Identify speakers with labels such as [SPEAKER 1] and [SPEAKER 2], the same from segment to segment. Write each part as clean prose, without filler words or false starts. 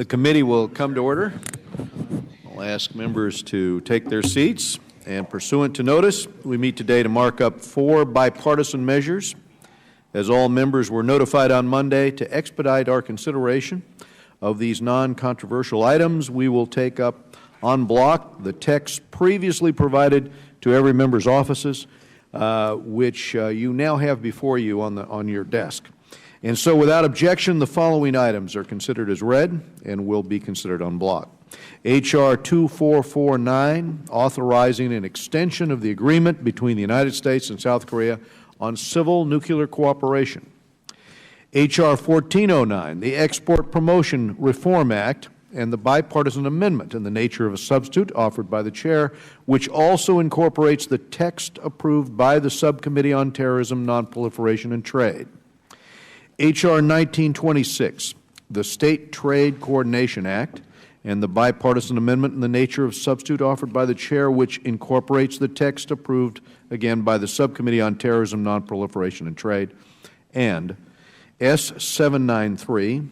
[SPEAKER 1] The committee will come to order. I'll ask members to take their seats. And pursuant to notice, we meet today to mark up 4 bipartisan measures. As all members were notified on Monday, to expedite our consideration of these non-controversial items, we will take up en bloc the text previously provided to every member's offices, which you now have before you on your desk. And so, without objection, the following items are considered as read and will be considered en bloc. H.R. 2449, authorizing an extension of the agreement between the United States and South Korea on civil nuclear cooperation. H.R. 1409, the Export Promotion Reform Act, and the bipartisan amendment in the nature of a substitute offered by the Chair, which also incorporates the text approved by the Subcommittee on Terrorism, Nonproliferation, and Trade. H.R. 1926, the State Trade Coordination Act, and the bipartisan amendment in the nature of substitute offered by the Chair, which incorporates the text approved, again, by the Subcommittee on Terrorism, Nonproliferation, and Trade. And S. 793,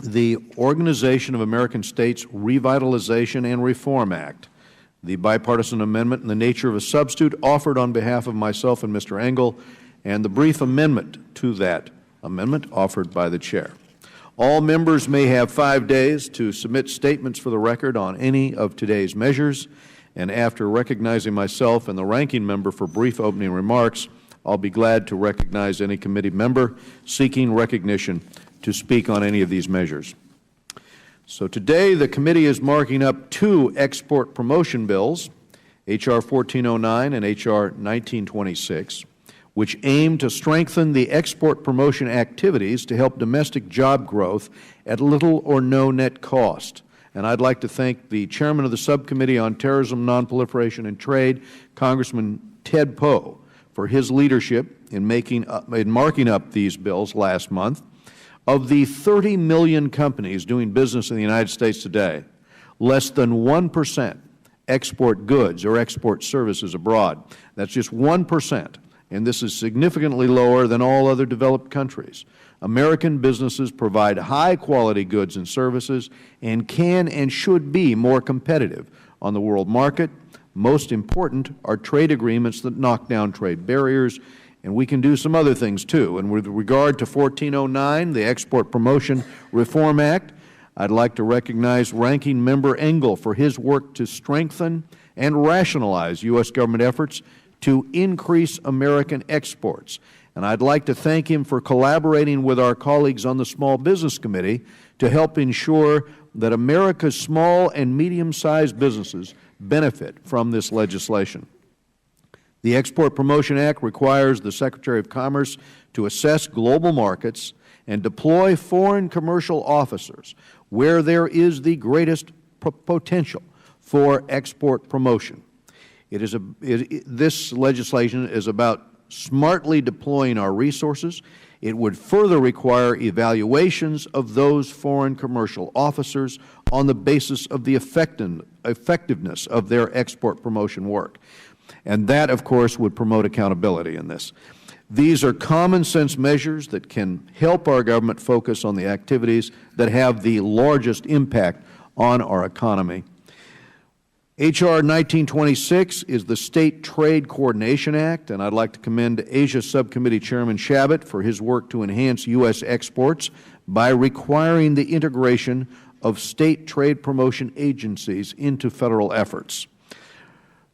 [SPEAKER 1] the Organization of American States Revitalization and Reform Act, the bipartisan amendment in the nature of a substitute offered on behalf of myself and Mr. Engel, and the brief amendment to that amendment offered by the Chair. All members may have 5 days to submit statements for the record on any of today's measures, and after recognizing myself and the ranking member for brief opening remarks, I'll be glad to recognize any committee member seeking recognition to speak on any of these measures. So today the committee is marking up 2 export promotion bills, H.R. 1409 and H.R. 1926, which aim to strengthen the export promotion activities to help domestic job growth at little or no net cost. And I'd like to thank the Chairman of the Subcommittee on Terrorism, Nonproliferation, and Trade, Congressman Ted Poe, for his leadership in marking up these bills last month. Of the 30 million companies doing business in the United States today, less than 1% export goods or export services abroad. That's just 1%. And this is significantly lower than all other developed countries. American businesses provide high-quality goods and services and can and should be more competitive on the world market. Most important are trade agreements that knock down trade barriers, and we can do some other things too. And with regard to 1409, the Export Promotion Reform Act, I'd like to recognize Ranking Member Engel for his work to strengthen and rationalize U.S. government efforts to increase American exports. And I'd like to thank him for collaborating with our colleagues on the Small Business Committee to help ensure that America's small and medium-sized businesses benefit from this legislation. The Export Promotion Act requires the Secretary of Commerce to assess global markets and deploy foreign commercial officers where there is the greatest potential for export promotion. This legislation is about smartly deploying our resources. It would further require evaluations of those foreign commercial officers on the basis of the effectiveness of their export promotion work. And that, of course, would promote accountability in this. These are common-sense measures that can help our government focus on the activities that have the largest impact on our economy. H.R. 1926 is the State Trade Coordination Act, and I'd like to commend Asia Subcommittee Chairman Shabbat for his work to enhance U.S. exports by requiring the integration of state trade promotion agencies into federal efforts.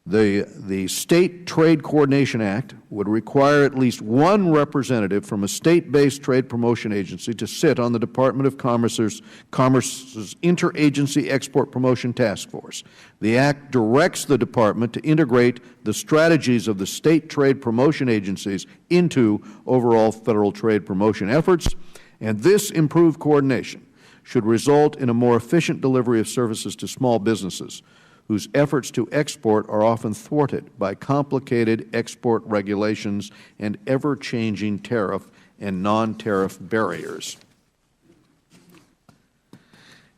[SPEAKER 1] The State Trade Coordination Act would require at least one representative from a state-based trade promotion agency to sit on the Department of Commerce's Interagency Export Promotion Task Force. The Act directs the Department to integrate the strategies of the state trade promotion agencies into overall federal trade promotion efforts, and this improved coordination should result in a more efficient delivery of services to small businesses, whose efforts to export are often thwarted by complicated export regulations and ever-changing tariff and non-tariff barriers.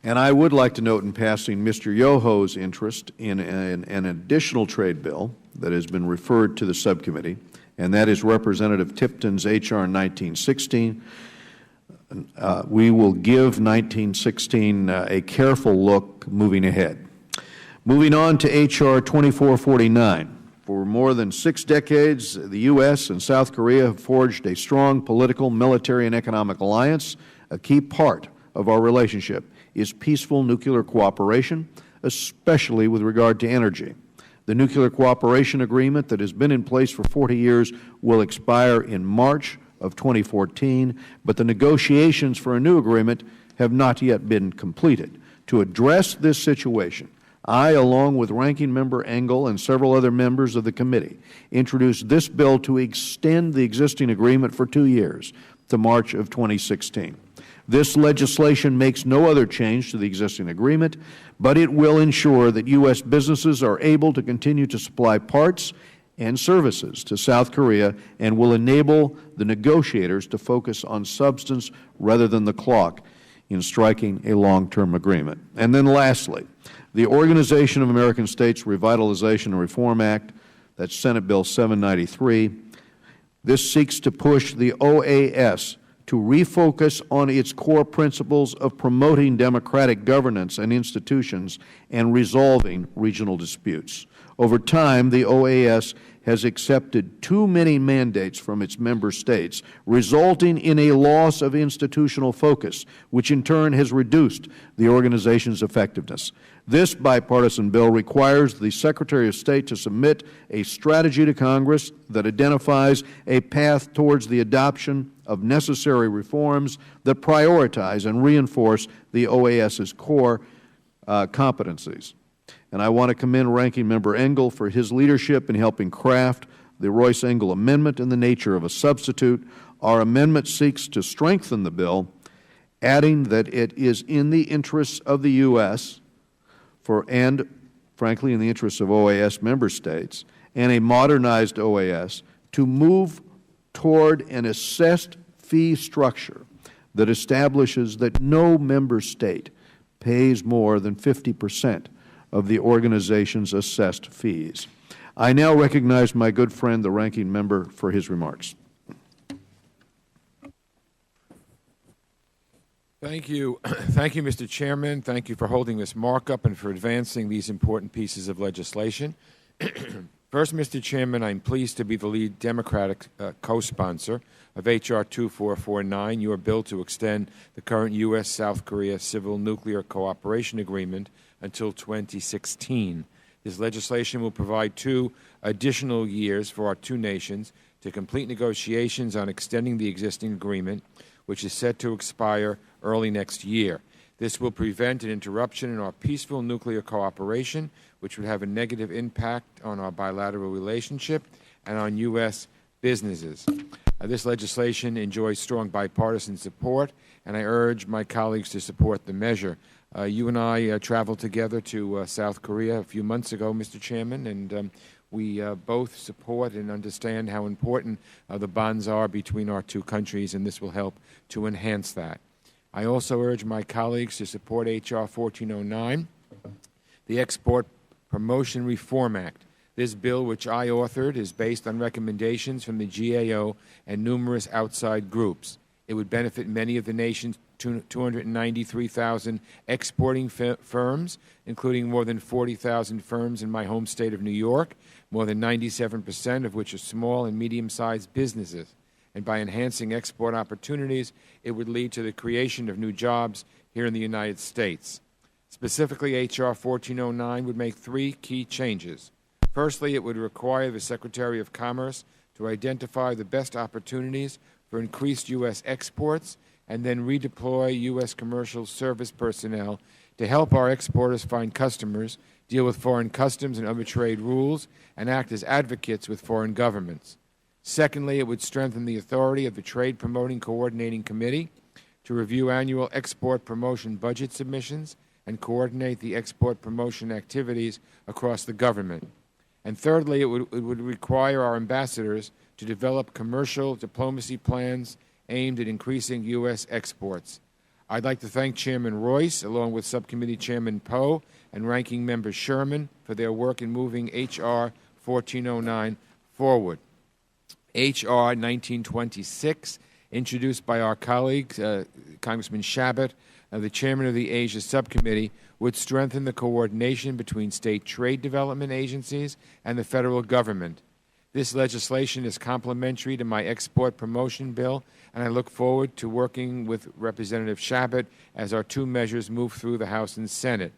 [SPEAKER 1] And I would like to note in passing Mr. Yoho's interest in an additional trade bill that has been referred to the subcommittee, and that is Representative Tipton's H.R. 1916, we will give 1916 a careful look moving ahead. Moving on to H.R. 2449. For more than 6 decades, the U.S. and South Korea have forged a strong political, military, and economic alliance. A key part of our relationship is peaceful nuclear cooperation, especially with regard to energy. The nuclear cooperation agreement that has been in place for 40 years will expire in March of 2014, but the negotiations for a new agreement have not yet been completed. To address this situation, I, along with Ranking Member Engel and several other members of the committee, introduced this bill to extend the existing agreement for 2 years to March of 2016. This legislation makes no other change to the existing agreement, but it will ensure that U.S. businesses are able to continue to supply parts and services to South Korea and will enable the negotiators to focus on substance rather than the clock in striking a long-term agreement. And then lastly, the Organization of American States Revitalization and Reform Act, that's Senate Bill 793, this seeks to push the OAS to refocus on its core principles of promoting democratic governance and institutions and resolving regional disputes. Over time, the OAS has accepted too many mandates from its member states, resulting in a loss of institutional focus, which in turn has reduced the organization's effectiveness. This bipartisan bill requires the Secretary of State to submit a strategy to Congress that identifies a path towards the adoption of necessary reforms that prioritize and reinforce the OAS's core competencies. And I want to commend Ranking Member Engel for his leadership in helping craft the Royce-Engel Amendment in the nature of a substitute. Our amendment seeks to strengthen the bill, adding that it is in the interests of the U.S. and, frankly, in the interests of OAS member states and a modernized OAS to move toward an assessed fee structure that establishes that no member state pays more than 50% of the organization's assessed fees. I now recognize my good friend, the Ranking Member, for his remarks.
[SPEAKER 2] Thank you. Thank you, Mr. Chairman. Thank you for holding this markup and for advancing these important pieces of legislation. First, Mr. Chairman, I'm pleased to be the lead Democratic co-sponsor of H.R. 2449, your bill to extend the current U.S.-South Korea Civil Nuclear Cooperation Agreement until 2016. This legislation will provide 2 additional years for our 2 nations to complete negotiations on extending the existing agreement, which is set to expire early next year. This will prevent an interruption in our peaceful nuclear cooperation, which would have a negative impact on our bilateral relationship and on U.S. businesses. This legislation enjoys strong bipartisan support, and I urge my colleagues to support the measure. You and I traveled together to South Korea a few months ago, Mr. Chairman, and we both support and understand how important the bonds are between our 2 countries, and this will help to enhance that. I also urge my colleagues to support H.R. 1409, the Export Promotion Reform Act. This bill, which I authored, is based on recommendations from the GAO and numerous outside groups. It would benefit many of the nation's 293,000 exporting firms, including more than 40,000 firms in my home state of New York, more than 97% of which are small and medium-sized businesses. And by enhancing export opportunities, it would lead to the creation of new jobs here in the United States. Specifically, H.R. 1409 would make 3 key changes. Firstly, it would require the Secretary of Commerce to identify the best opportunities for increased U.S. exports and then redeploy U.S. commercial service personnel to help our exporters find customers, deal with foreign customs and other trade rules, and act as advocates with foreign governments. Secondly, it would strengthen the authority of the Trade Promoting Coordinating Committee to review annual export promotion budget submissions and coordinate the export promotion activities across the government. And thirdly, it would require our ambassadors to develop commercial diplomacy plans aimed at increasing U.S. exports. I'd like to thank Chairman Royce, along with Subcommittee Chairman Poe and Ranking Member Sherman, for their work in moving H.R. 1409 forward. H.R. 1926 introduced by our colleague, Congressman Shabbat, the chairman of the Asia Subcommittee, would strengthen the coordination between state trade development agencies and the federal government. This legislation is complementary to my export promotion bill, and I look forward to working with Representative Shabbat as our two measures move through the House and Senate.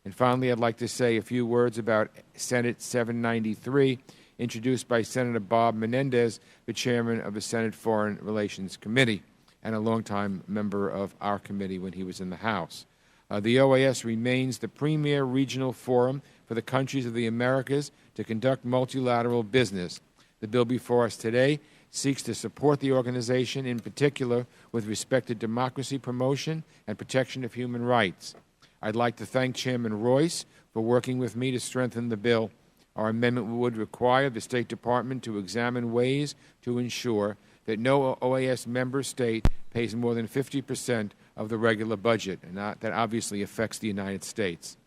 [SPEAKER 2] And finally, I'd like to say a few words about Senate 793, introduced by Senator Bob Menendez, the chairman of the Senate Foreign Relations Committee and a longtime member of our committee when he was in the House. The OAS remains the premier regional forum for the countries of the Americas to conduct multilateral business. The bill before us today seeks to support the organization, in particular with respect to democracy promotion and protection of human rights. I'd like to thank Chairman Royce for working with me to strengthen the bill. Our amendment would require the State Department to examine ways to ensure that no OAS member state pays more than 50% of the regular budget, and that obviously affects the United States.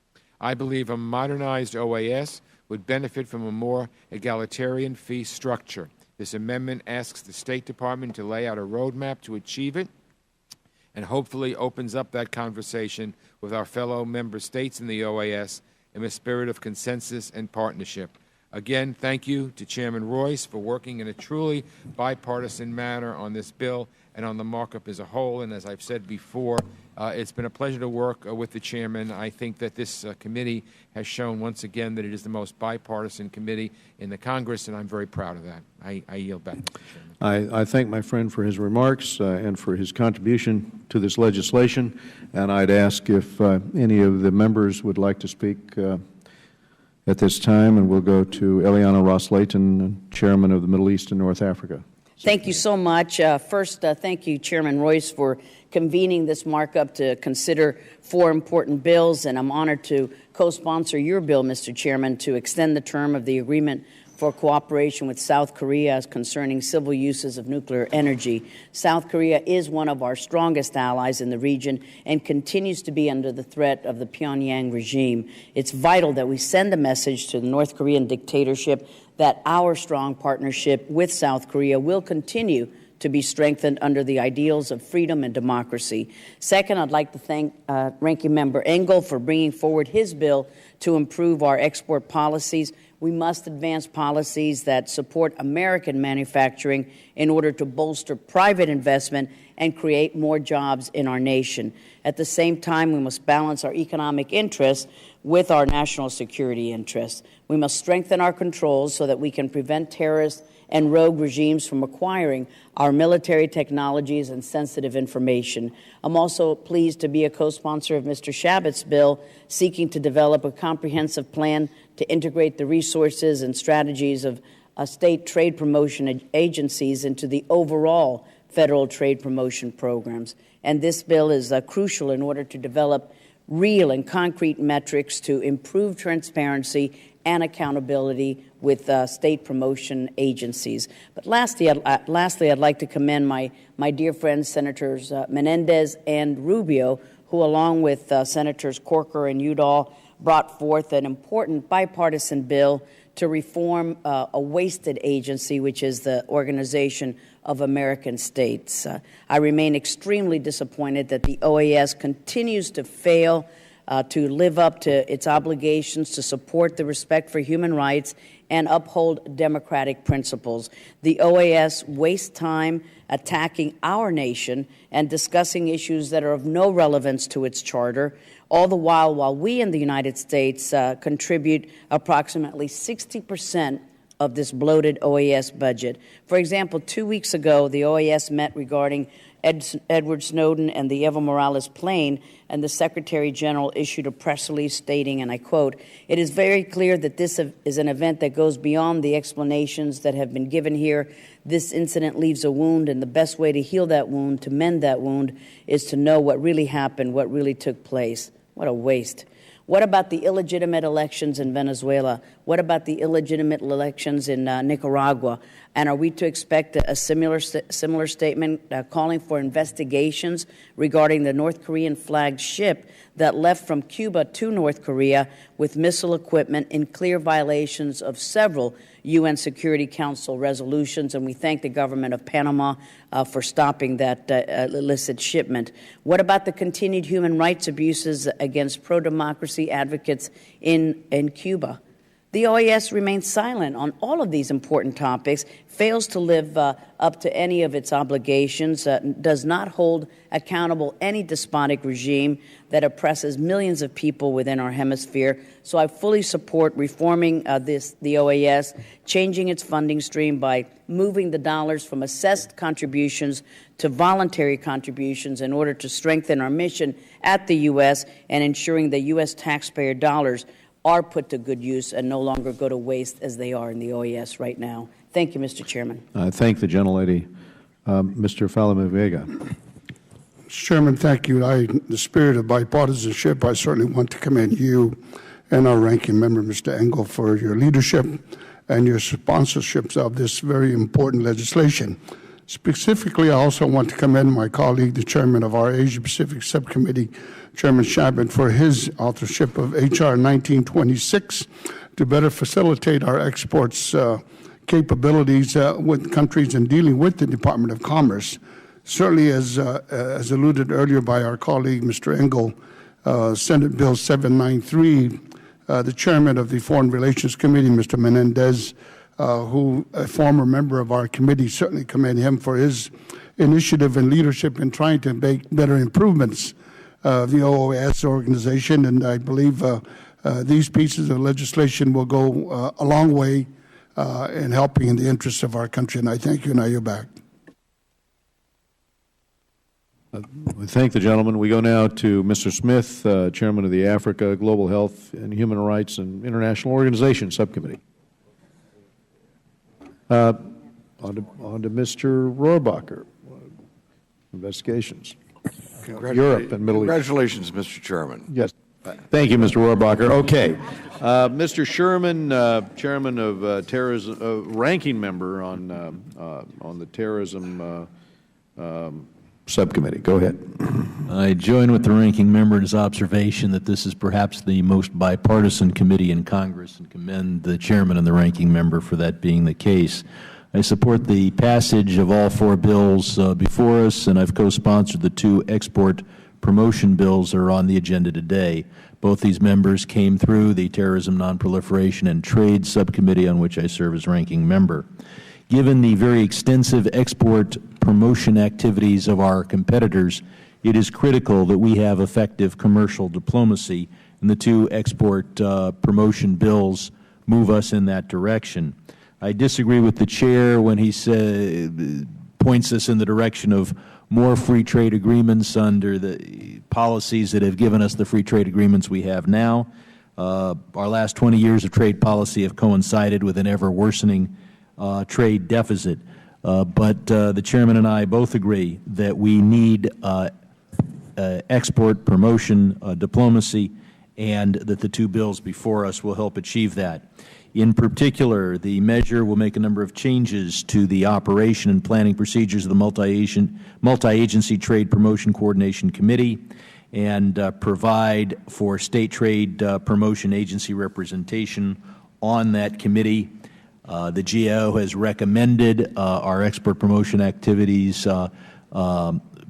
[SPEAKER 2] I believe a modernized OAS would benefit from a more egalitarian fee structure. This amendment asks the State Department to lay out a roadmap to achieve it and hopefully opens up that conversation with our fellow member states in the OAS in a spirit of consensus and partnership. Again, thank you to Chairman Royce for working in a truly bipartisan manner on this bill and on the markup as a whole. And as I've said before, it's been a pleasure to work with the chairman. I think that this committee has shown once again that it is the most bipartisan committee in the Congress, and I'm very proud of that. I yield back, Mr. Chairman.
[SPEAKER 1] I thank my friend for his remarks and for his contribution to this legislation, and I'd ask if any of the members would like to speak at this time, and we'll go to Eliana Ross-Layton, Chairman of the Middle East and North Africa.
[SPEAKER 3] Thank you so much. First, thank you, Chairman Royce, for convening this markup to consider 4 important bills, and I'm honored to co-sponsor your bill, Mr. Chairman, to extend the term of the agreement for cooperation with South Korea concerning civil uses of nuclear energy. South Korea is one of our strongest allies in the region and continues to be under the threat of the Pyongyang regime. It's vital that we send a message to the North Korean dictatorship that our strong partnership with South Korea will continue to be strengthened under the ideals of freedom and democracy. Second, I'd like to thank Ranking Member Engel for bringing forward his bill to improve our export policies. We must advance policies that support American manufacturing in order to bolster private investment and create more jobs in our nation. At the same time, we must balance our economic interests with our national security interests. We must strengthen our controls so that we can prevent terrorists and rogue regimes from acquiring our military technologies and sensitive information. I'm also pleased to be a co-sponsor of Mr. Shabbat's bill seeking to develop a comprehensive plan to integrate the resources and strategies of state trade promotion agencies into the overall federal trade promotion programs. And this bill is crucial in order to develop real and concrete metrics to improve transparency and accountability with state promotion agencies. But lastly, I'd like to commend my dear friends, Senators Menendez and Rubio, who along with Senators Corker and Udall brought forth an important bipartisan bill to reform a wasted agency, which is the Organization of American States. I remain extremely disappointed that the OAS continues to fail to live up to its obligations to support the respect for human rights and uphold democratic principles. The OAS wastes time attacking our nation and discussing issues that are of no relevance to its charter, all the while we in the United States contribute approximately 60% of this bloated OAS budget. For example, 2 weeks ago, the OAS met regarding Edward Snowden and the Evo Morales plane, and the Secretary General issued a press release stating, and I quote, "It is very clear that this is an event that goes beyond the explanations that have been given here. This incident leaves a wound, and the best way to heal that wound, to mend that wound, is to know what really happened, what really took place." What a waste. What about the illegitimate elections in Venezuela? What about the illegitimate elections in Nicaragua? And are we to expect a similar statement calling for investigations regarding the North Korean flagged ship that left from Cuba to North Korea with missile equipment in clear violations of several UN Security Council resolutions, and we thank the government of Panama for stopping that illicit shipment. What about the continued human rights abuses against pro-democracy advocates in Cuba? The OAS remains silent on all of these important topics, fails to live up to any of its obligations, does not hold accountable any despotic regime that oppresses millions of people within our hemisphere. So I fully support reforming the OAS, changing its funding stream by moving the dollars from assessed contributions to voluntary contributions in order to strengthen our mission at the U.S. and ensuring that U.S. taxpayer dollars are put to good use and no longer go to waste as they are in the OAS right now. Thank you, Mr. Chairman.
[SPEAKER 1] I thank the gentlelady. Mr. Falame-Vega.
[SPEAKER 4] Mr. Chairman, thank you. In the spirit of bipartisanship, I certainly want to commend you and our ranking member, Mr. Engel, for your leadership and your sponsorships of this very important legislation. Specifically, I also want to commend my colleague, the chairman of our Asia-Pacific Subcommittee, Chairman Shabbat, for his authorship of H.R. 1926 to better facilitate our exports capabilities with countries in dealing with the Department of Commerce. Certainly, as alluded earlier by our colleague, Mr. Engel, Senate Bill 793, the chairman of the Foreign Relations Committee, Mr. Menendez, who a former member of our committee, certainly commend him for his initiative and leadership in trying to make better improvements of the OAS organization. And I believe these pieces of legislation will go a long way in helping in the interests of our country. And I thank you, and I yield back.
[SPEAKER 1] We thank the gentleman. We go now to Mr. Smith, Chairman of the Africa, Global Health and Human Rights and International Organization Subcommittee. On to Mr. Rohrbacher, investigations. Europe and Middle East.
[SPEAKER 5] Congratulations, Mr. Chairman.
[SPEAKER 1] Yes. Thank you, Mr. Rohrbacher. Okay. Mr. Sherman, Chairman of Terrorism, Ranking Member on the Terrorism Subcommittee. Go ahead.
[SPEAKER 6] I join with the ranking member in his observation that this is perhaps the most bipartisan committee in Congress, and commend the chairman and the ranking member for that being the case. I support the passage of all four bills before us, and I've co-sponsored the two export promotion bills that are on the agenda today. Both these members came through the Terrorism, Nonproliferation, and Trade Subcommittee, on which I serve as ranking member. Given the very extensive export promotion activities of our competitors, it is critical that we have effective commercial diplomacy, and the two export promotion bills move us in that direction. I disagree with the chair when he points us in the direction of more free trade agreements under the policies that have given us the free trade agreements we have now. Our last 20 years of trade policy have coincided with an ever-worsening trade deficit. But the chairman and I both agree that we need export promotion diplomacy, and that the two bills before us will help achieve that. In particular, the measure will make a number of changes to the operation and planning procedures of the Multi-Agency Trade Promotion Coordination Committee, and provide for state trade promotion agency representation on that committee. The GAO has recommended our export promotion activities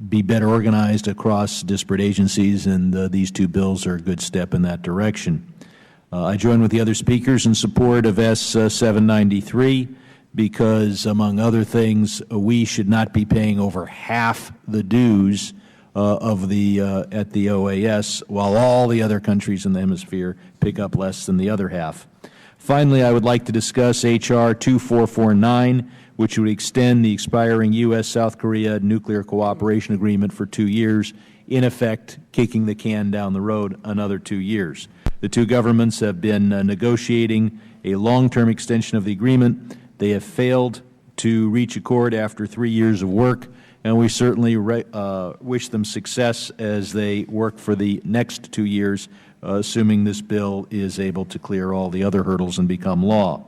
[SPEAKER 6] be better organized across disparate agencies, and these two bills are a good step in that direction. I join with the other speakers in support of S-793 because, among other things, we should not be paying over half the dues at the OAS, while all the other countries in the hemisphere pick up less than the other half. Finally, I would like to discuss H.R. 2449, which would extend the expiring U.S.-South Korea nuclear cooperation agreement for 2 years, in effect kicking the can down the road another 2 years. The two governments have been negotiating a long-term extension of the agreement. They have failed to reach accord after 3 years of work, and we certainly wish them success as they work for the next 2 years, assuming this bill is able to clear all the other hurdles and become law.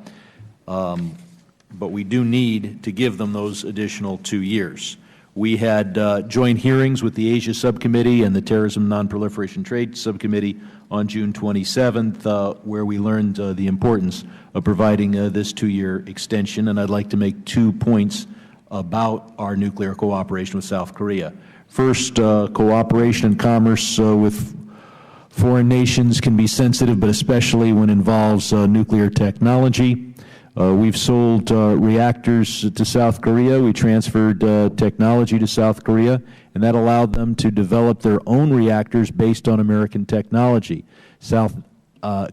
[SPEAKER 6] But we do need to give them those additional 2 years. We had joint hearings with the Asia Subcommittee and the Terrorism Non-Proliferation Trade Subcommittee on June 27th, where we learned the importance of providing this 2-year extension, and I'd like to make 2 points about our nuclear cooperation with South Korea. First, cooperation and commerce with foreign nations can be sensitive, but especially when it involves nuclear technology. We've sold reactors to South Korea. We transferred technology to South Korea, and that allowed them to develop their own reactors based on American technology. South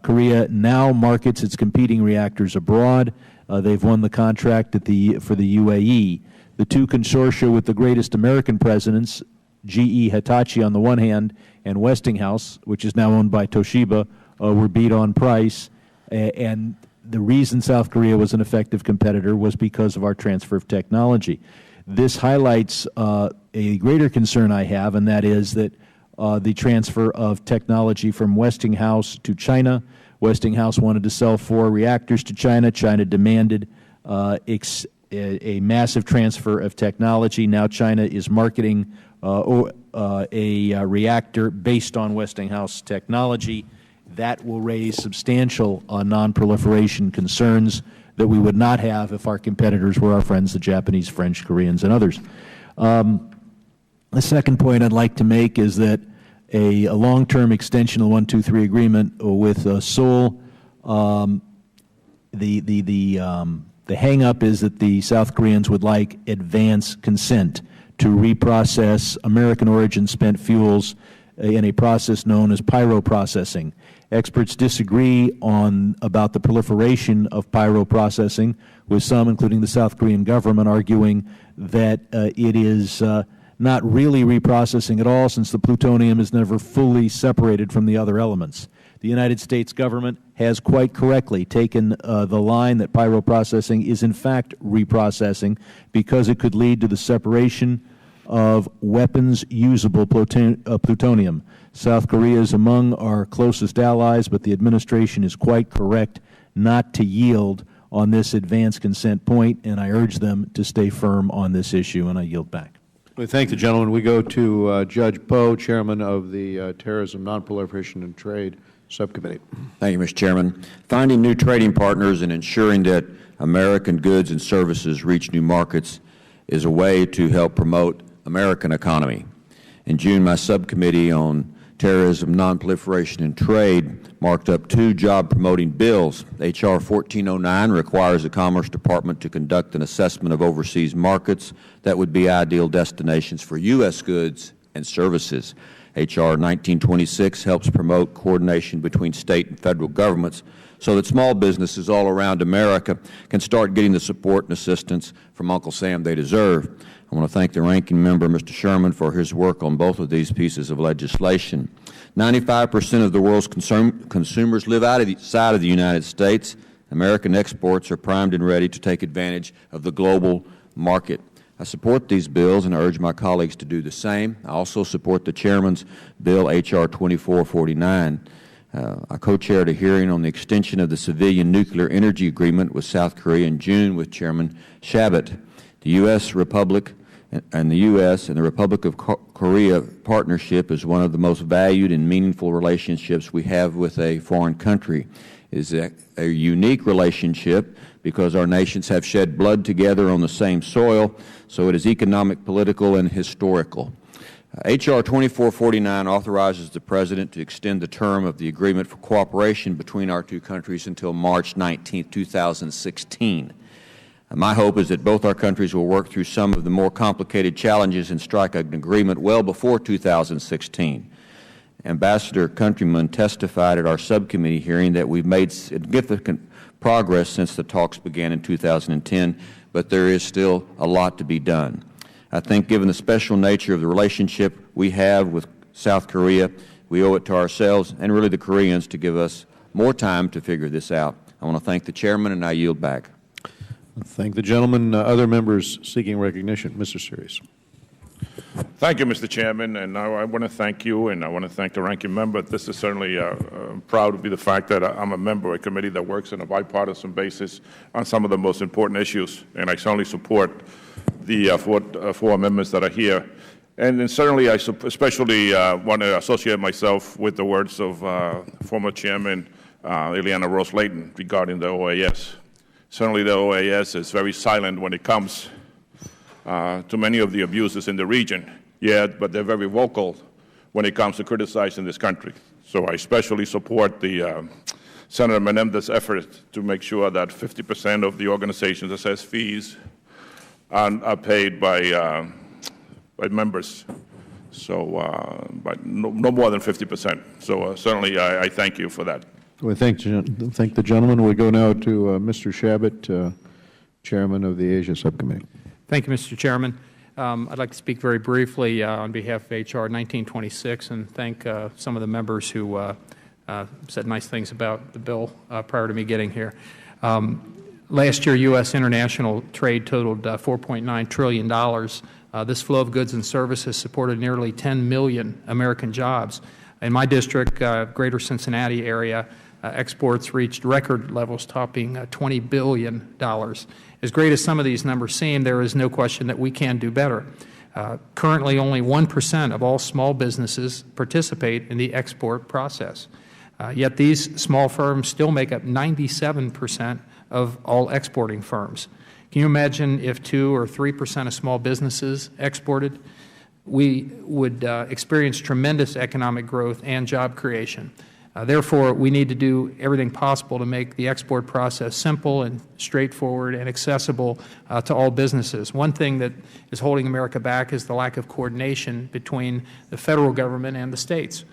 [SPEAKER 6] Korea now markets its competing reactors abroad. They've won the contract for the UAE. The 2 consortia with the greatest American presidents, GE Hitachi on the one hand and Westinghouse, which is now owned by Toshiba, were beat on price, and the reason South Korea was an effective competitor was because of our transfer of technology. This highlights a greater concern I have, and that is that the transfer of technology from Westinghouse to China. Westinghouse wanted to sell 4 reactors to China. China demanded a massive transfer of technology. Now China is marketing a reactor based on Westinghouse technology. That will raise substantial non-proliferation concerns that we would not have if our competitors were our friends, the Japanese, French, Koreans, and others. The second point I'd like to make is that a long-term extension of the 123 agreement with Seoul, the hang-up is that the South Koreans would like advance consent to reprocess American origin spent fuels in a process known as pyroprocessing. Experts disagree about the proliferation of pyroprocessing, with some, including the South Korean government, arguing that it is not really reprocessing at all, since the plutonium is never fully separated from the other elements. The United States government has quite correctly taken the line that pyroprocessing is in fact reprocessing, because it could lead to the separation of weapons-usable plutonium. South Korea is among our closest allies, but the administration is quite correct not to yield on this advance consent point, and I urge them to stay firm on this issue, and I yield back.
[SPEAKER 1] We thank the gentleman. We go to Judge Poe, Chairman of the Terrorism, Non-Proliferation, and Trade Subcommittee.
[SPEAKER 5] Thank you, Mr. Chairman. Finding new trading partners and ensuring that American goods and services reach new markets is a way to help promote American economy. In June, my subcommittee on Terrorism, Non-Proliferation, and Trade marked up 2 job-promoting bills. H.R. 1409 requires the Commerce Department to conduct an assessment of overseas markets that would be ideal destinations for U.S. goods and services. H.R. 1926 helps promote coordination between state and federal governments so that small businesses all around America can start getting the support and assistance from Uncle Sam they deserve. I want to thank the ranking member, Mr. Sherman, for his work on both of these pieces of legislation. 95% of the world's consumers live outside of the United States. American exports are primed and ready to take advantage of the global market. I support these bills and urge my colleagues to do the same. I also support the Chairman's bill, H.R. 2449. I co-chaired a hearing on the extension of the civilian nuclear energy agreement with South Korea in June with Chairman Shabbat. The U.S. Republic and the U.S. and the Republic of Korea partnership is one of the most valued and meaningful relationships we have with a foreign country. It is a unique relationship because our nations have shed blood together on the same soil, so it is economic, political, and historical. H.R. 2449 authorizes the President to extend the term of the agreement for cooperation between our 2 countries until March 19, 2016. My hope is that both our countries will work through some of the more complicated challenges and strike an agreement well before 2016. Ambassador Countryman testified at our subcommittee hearing that we've made significant progress since the talks began in 2010, but there is still a lot to be done. I think given the special nature of the relationship we have with South Korea, we owe it to ourselves and really the Koreans to give us more time to figure this out. I want to thank the Chairman, and I yield back.
[SPEAKER 1] Thank the gentleman. Other members seeking recognition. Mr. Sirius.
[SPEAKER 7] Thank you, Mr. Chairman, and I want to thank you, and I want to thank the ranking member. This is certainly proud to be the fact that I'm a member of a committee that works on a bipartisan basis on some of the most important issues, and I certainly support the four amendments that are here. And then certainly I especially want to associate myself with the words of former Chairman Ileana Rose-Layton regarding the OAS. Certainly the OAS is very silent when it comes to many of the abuses in the region, but they're very vocal when it comes to criticizing this country. So I especially support the Senator Menendez's effort to make sure that 50% of the organization's assessed fees are paid by members, so but no more than 50%. So certainly I thank you for that.
[SPEAKER 1] We thank the gentleman. We go now to Mr. Shabbat, Chairman of the Asia Subcommittee.
[SPEAKER 8] Thank you, Mr. Chairman. I'd like to speak very briefly on behalf of H.R. 1926 and thank some of the members who said nice things about the bill prior to me getting here. Last year, U.S. international trade totaled $4.9 trillion. This flow of goods and services supported nearly 10 million American jobs. In my district, greater Cincinnati area, exports reached record levels, topping $20 billion. As great as some of these numbers seem, there is no question that we can do better. Currently, only 1% of all small businesses participate in the export process. Yet these small firms still make up 97% of all exporting firms. Can you imagine if 2 or 3% of small businesses exported? We would experience tremendous economic growth and job creation. Therefore, we need to do everything possible to make the export process simple and straightforward and accessible to all businesses. One thing that is holding America back is the lack of coordination between the federal government and the states.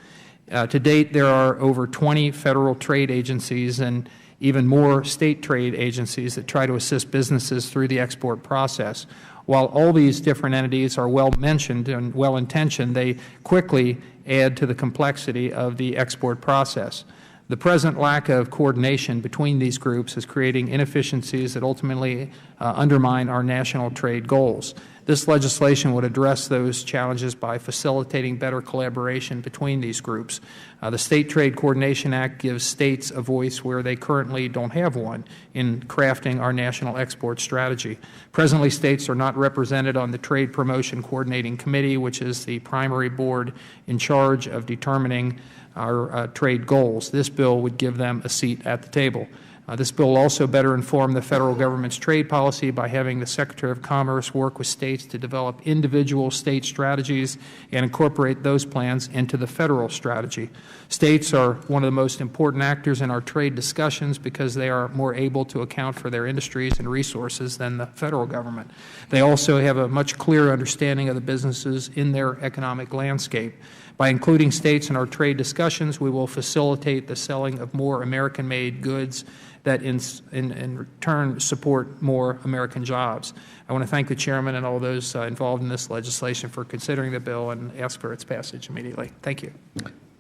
[SPEAKER 8] To date, there are over 20 federal trade agencies and even more state trade agencies that try to assist businesses through the export process. While all these different entities are well-mentioned and well-intentioned, they quickly add to the complexity of the export process. The present lack of coordination between these groups is creating inefficiencies that ultimately undermine our national trade goals. This legislation would address those challenges by facilitating better collaboration between these groups. The State Trade Coordination Act gives states a voice where they currently don't have one in crafting our national export strategy. Presently, states are not represented on the Trade Promotion Coordinating Committee, which is the primary board in charge of determining our trade goals. This bill would give them a seat at the table. This bill will also better inform the federal government's trade policy by having the Secretary of Commerce work with states to develop individual state strategies and incorporate those plans into the federal strategy. States are one of the most important actors in our trade discussions because they are more able to account for their industries and resources than the federal government. They also have a much clearer understanding of the businesses in their economic landscape. By including states in our trade discussions, we will facilitate the selling of more American-made goods that in return support more American jobs. I want to thank the Chairman and all those involved in this legislation for considering the bill and ask for its passage immediately. Thank you.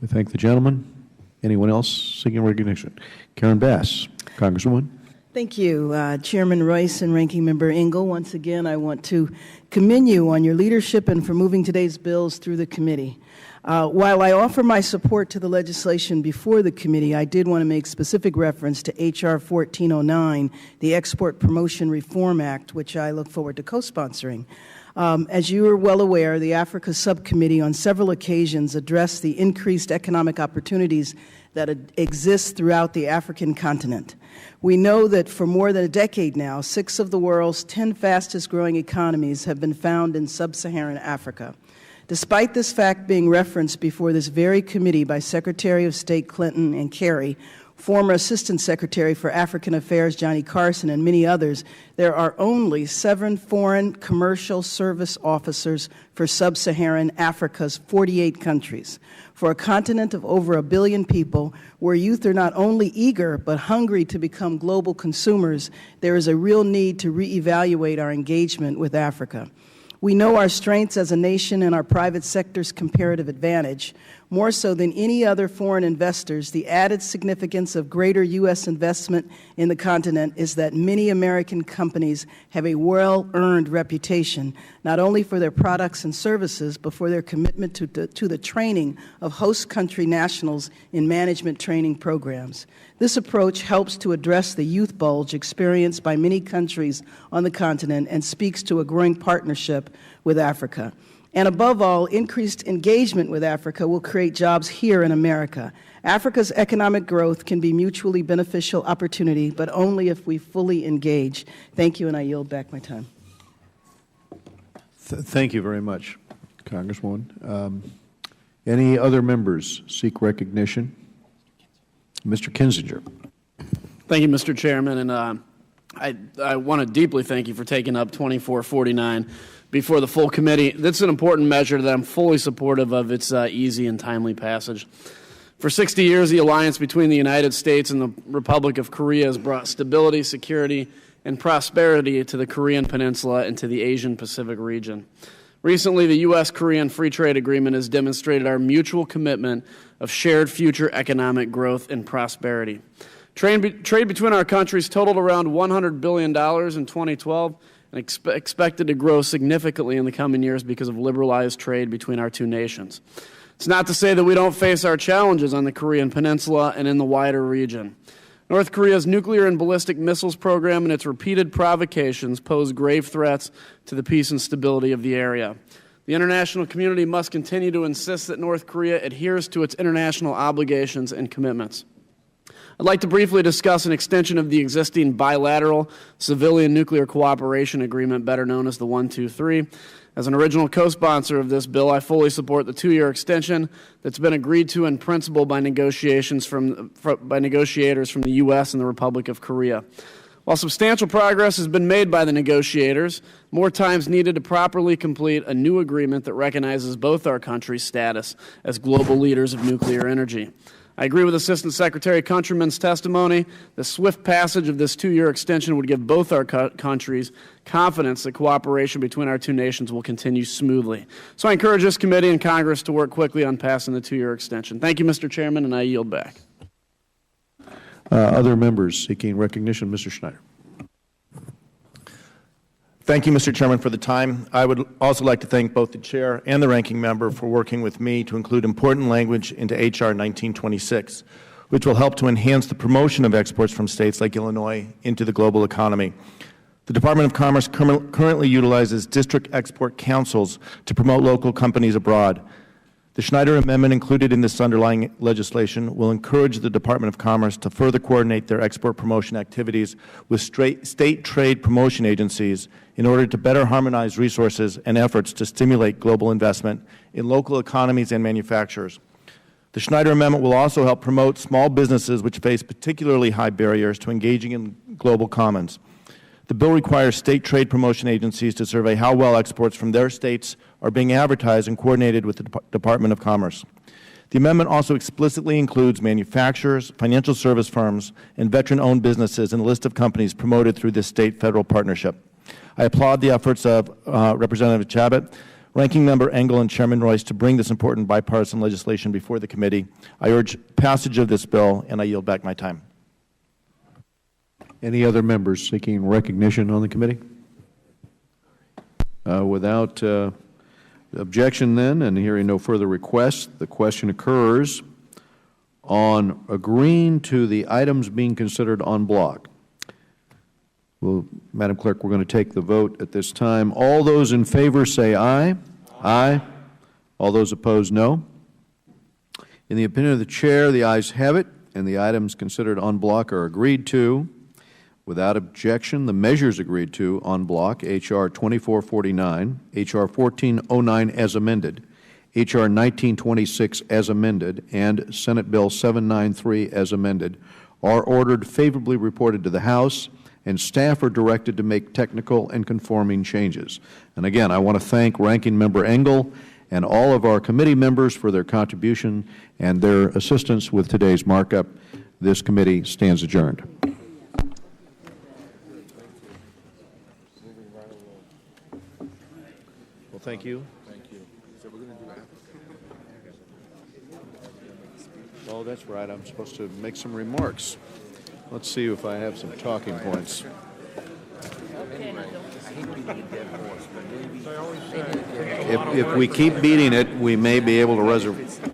[SPEAKER 1] We thank the gentleman. Anyone else seeking recognition? Karen Bass, Congresswoman.
[SPEAKER 9] Thank you, Chairman Royce and Ranking Member Engel. Once again, I want to commend you on your leadership and for moving today's bills through the committee. While I offer my support to the legislation before the committee, I did want to make specific reference to H.R. 1409, the Export Promotion Reform Act, which I look forward to co-sponsoring. As you are well aware, the Africa Subcommittee on several occasions addressed the increased economic opportunities that exist throughout the African continent. We know that for more than a decade now, 6 of the world's 10 fastest growing economies have been found in sub-Saharan Africa. Despite this fact being referenced before this very committee by Secretary of State Clinton and Kerry, former Assistant Secretary for African Affairs Johnny Carson, and many others, there are only 7 foreign commercial service officers for sub-Saharan Africa's 48 countries. For a continent of over 1 billion people, where youth are not only eager but hungry to become global consumers, there is a real need to reevaluate our engagement with Africa. We know our strengths as a nation and our private sector's comparative advantage. More so than any other foreign investors, the added significance of greater U.S. investment in the continent is that many American companies have a well-earned reputation, not only for their products and services, but for their commitment to the training of host country nationals in management training programs. This approach helps to address the youth bulge experienced by many countries on the continent and speaks to a growing partnership with Africa. And above all, increased engagement with Africa will create jobs here in America. Africa's economic growth can be mutually beneficial opportunity, but only if we fully engage. Thank you, and I yield back my time.
[SPEAKER 1] Thank you very much, Congresswoman. Any other members seek recognition? Mr. Kinzinger.
[SPEAKER 10] Thank you, Mr. Chairman, and I want to deeply thank you for taking up 2449 before the full committee. That's an important measure that I'm fully supportive of its easy and timely passage. For 60 years, the alliance between the United States and the Republic of Korea has brought stability, security, and prosperity to the Korean Peninsula and to the Asian Pacific region. Recently, the U.S.-Korean Free Trade Agreement has demonstrated our mutual commitment of shared future economic growth and prosperity. Trade between our countries totaled around $100 billion in 2012 and expected to grow significantly in the coming years because of liberalized trade between our two nations. It's not to say that we don't face our challenges on the Korean Peninsula and in the wider region. North Korea's nuclear and ballistic missiles program and its repeated provocations pose grave threats to the peace and stability of the area. The international community must continue to insist that North Korea adheres to its international obligations and commitments. I'd like to briefly discuss an extension of the existing bilateral civilian nuclear cooperation agreement, better known as the 123. As an original co-sponsor of this bill, I fully support the 2-year extension that's been agreed to in principle by negotiators from the U.S. and the Republic of Korea. While substantial progress has been made by the negotiators, more time is needed to properly complete a new agreement that recognizes both our countries' status as global leaders of nuclear energy. I agree with Assistant Secretary Countryman's testimony. The swift passage of this 2-year extension would give both our countries confidence that cooperation between our two nations will continue smoothly. So I encourage this committee and Congress to work quickly on passing the 2-year extension. Thank you, Mr. Chairman, and I yield back.
[SPEAKER 1] Other members seeking recognition. Mr. Schneider.
[SPEAKER 11] Thank you, Mr. Chairman, for the time. I would also like to thank both the Chair and the Ranking Member for working with me to include important language into H.R. 1926, which will help to enhance the promotion of exports from states like Illinois into the global economy. The Department of Commerce currently utilizes district export councils to promote local companies abroad. The Schneider Amendment included in this underlying legislation will encourage the Department of Commerce to further coordinate their export promotion activities with state trade promotion agencies in order to better harmonize resources and efforts to stimulate global investment in local economies and manufacturers. The Schneider Amendment will also help promote small businesses which face particularly high barriers to engaging in global commons. The bill requires state trade promotion agencies to survey how well exports from their states are being advertised and coordinated with the Department of Commerce. The amendment also explicitly includes manufacturers, financial service firms, and veteran-owned businesses in a list of companies promoted through this state-federal partnership. I applaud the efforts of Representative Chabot, Ranking Member Engel, and Chairman Royce to bring this important bipartisan legislation before the committee. I urge passage of this bill, and I yield back my time.
[SPEAKER 1] Any other members seeking recognition on the committee? Without objection then, and hearing no further requests, the question occurs on agreeing to the items being considered en bloc. Well, Madam Clerk, we're going to take the vote at this time. All those in favor say aye. Aye. All those opposed, no. In the opinion of the Chair, the ayes have it, and the items considered en bloc are agreed to. Without objection, the measures agreed to en bloc, H.R. 2449, H.R. 1409 as amended, H.R. 1926 as amended, and Senate Bill 793 as amended, are ordered favorably reported to the House, and staff are directed to make technical and conforming changes. And again, I want to thank Ranking Member Engel and all of our committee members for their contribution and their assistance with today's markup. This committee stands adjourned. Well, thank you. Thank you. So we're going to do Oh, that's right. I'm supposed to make some remarks. Let's see if I have some talking points. If we keep beating it, we may be able to